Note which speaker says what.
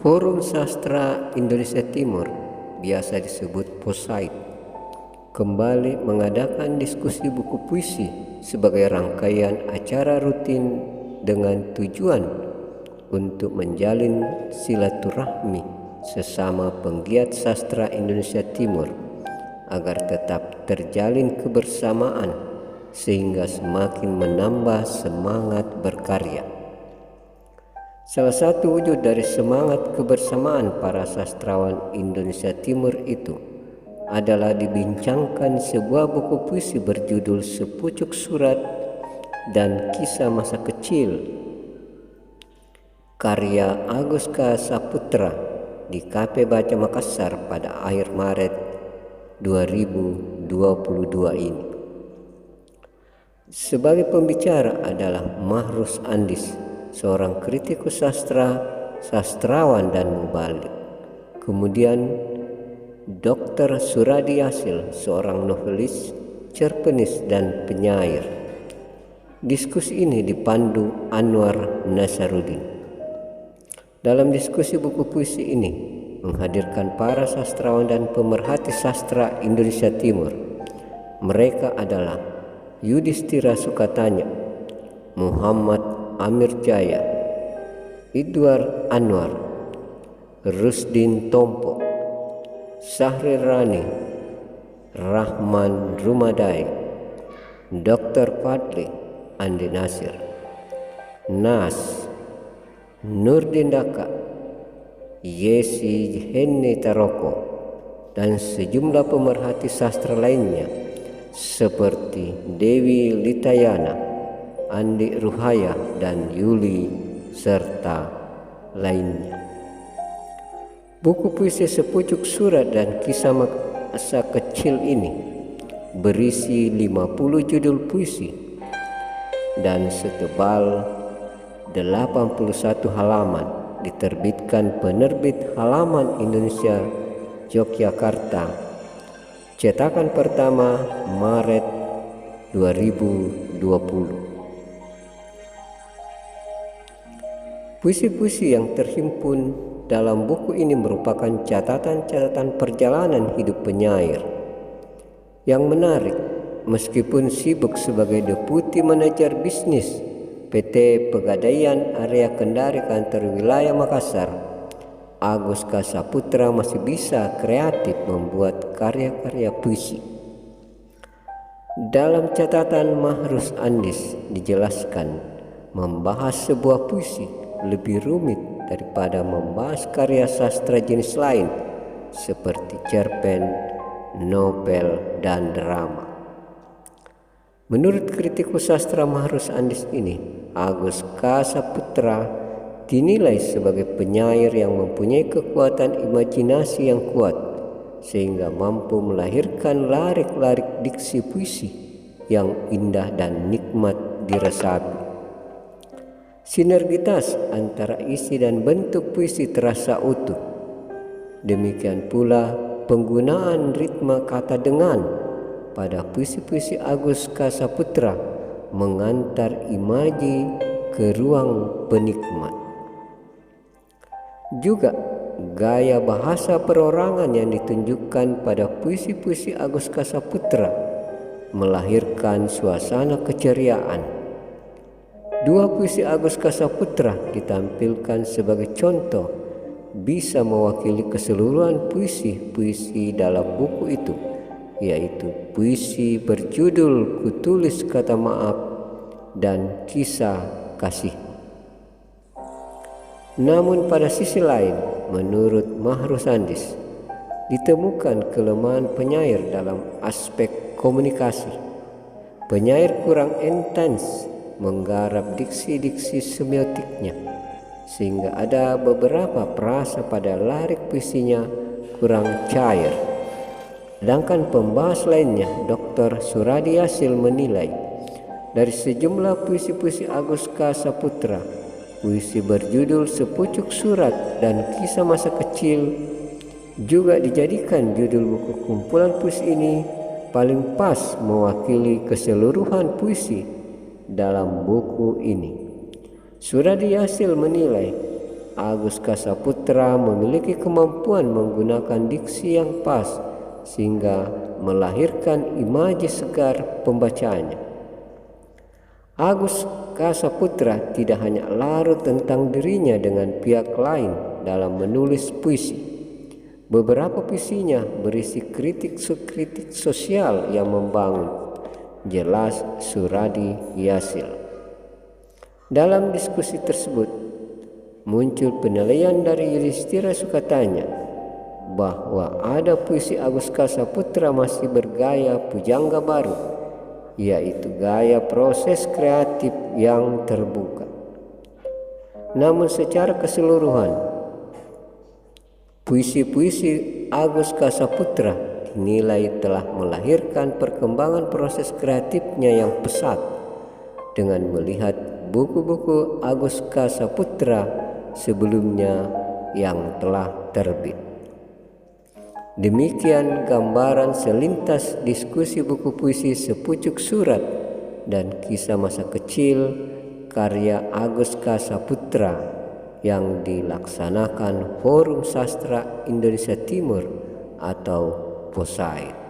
Speaker 1: Forum Sastra Indonesia Timur, biasa disebut POSAIT, kembali mengadakan diskusi buku puisi sebagai rangkaian acara rutin dengan tujuan untuk menjalin silaturahmi sesama penggiat sastra Indonesia Timur agar tetap terjalin kebersamaan sehingga semakin menambah semangat berkarya. Salah satu wujud dari semangat kebersamaan para sastrawan Indonesia Timur itu adalah dibincangkan sebuah buku puisi berjudul Sepucuk Surat dan Kisah Masa Kecil karya Agus K. Saputra di Cafe Baca Makassar pada akhir Maret 2022 ini. Sebagai pembicara adalah Mahrus Andis, seorang kritikus sastra, sastrawan dan mubalik. Kemudian Dr. Suradi Yasil, seorang novelis, cerpenis dan penyair. Diskusi ini dipandu Anwar Nasaruddin. Dalam diskusi buku puisi ini menghadirkan para sastrawan dan pemerhati sastra Indonesia Timur. Mereka adalah Yudhistira Sukatanya, Muhammad Amir Jaya, Idwar Anwar, Rusdin Tompo, Sahrir Rani, Rahman Rumadai, Dr. Fadli Andi Nasir, Nas, Nurdin Daka, Yesi Henny Taroko, dan sejumlah pemerhati sastra lainnya seperti Dewi Litayana, Andi Ruhaya, dan Yuli, serta lainnya. Buku puisi Sepucuk Surat dan Kisah Masa Kecil ini berisi 50 judul puisi dan setebal 81 halaman, diterbitkan penerbit Halaman Indonesia Yogyakarta, cetakan pertama Maret 2020. Puisi-puisi yang terhimpun dalam buku ini merupakan catatan-catatan perjalanan hidup penyair. Yang menarik, meskipun sibuk sebagai Deputi Manajer Bisnis PT Pegadaian Area Kendari Kantor Wilayah Makassar, Agus K. Saputra masih bisa kreatif membuat karya-karya puisi. Dalam catatan Mahrus Andis dijelaskan, membahas sebuah puisi lebih rumit daripada membahas karya sastra jenis lain seperti cerpen, novel, dan drama. Menurut kritikus sastra Mahrus Andis ini, Agus K. Saputra dinilai sebagai penyair yang mempunyai kekuatan imajinasi yang kuat sehingga mampu melahirkan larik-larik diksi puisi yang indah dan nikmat diresapi. Sinergitas antara isi dan bentuk puisi terasa utuh. Demikian pula penggunaan ritme kata dengan pada puisi-puisi Agus K. Saputra mengantar imaji ke ruang penikmat. Juga gaya bahasa perorangan yang ditunjukkan pada puisi-puisi Agus K. Saputra melahirkan suasana keceriaan. Dua puisi Agus K. Saputra ditampilkan sebagai contoh bisa mewakili keseluruhan puisi-puisi dalam buku itu, yaitu puisi berjudul Kutulis Kata Maaf dan Kisah Kasih. Namun pada sisi lain, menurut Mahrus Andis, ditemukan kelemahan penyair dalam aspek komunikasi. Penyair kurang intens menggarap diksi-diksi semiotiknya, sehingga ada beberapa frasa pada lirik puisinya kurang cair. Sedangkan pembahas lainnya, Dr. Suradi Yasil, menilai dari sejumlah puisi-puisi Agus K. Saputra, puisi berjudul Sepucuk Surat dan Kisah Masa Kecil juga dijadikan judul buku kumpulan puisi ini paling pas mewakili keseluruhan puisi dalam buku ini. Suradi Yasil menilai Agus Kasaputra memiliki kemampuan menggunakan diksi yang pas sehingga melahirkan imaji segar pembacanya. Agus Kasaputra tidak hanya larut tentang dirinya dengan pihak lain dalam menulis puisi. Beberapa puisinya berisi kritik sosial yang membangun. Jelas Suradi Yasil. Dalam diskusi tersebut muncul penilaian dari Yudhistira Sukatanya bahwa ada puisi Agus Kasaputra masih bergaya pujangga baru, yaitu gaya proses kreatif yang terbuka. Namun secara keseluruhan, puisi-puisi Agus Kasaputra dinilai telah melahirkan perkembangan proses kreatifnya yang pesat. Dengan melihat buku-buku Agus Kasaputra sebelumnya yang telah terbit. Demikian gambaran selintas diskusi buku puisi Sepucuk Surat dan Kisah Masa Kecil karya Agus Kasaputra yang dilaksanakan Forum Sastra Indonesia Timur atau POSAID.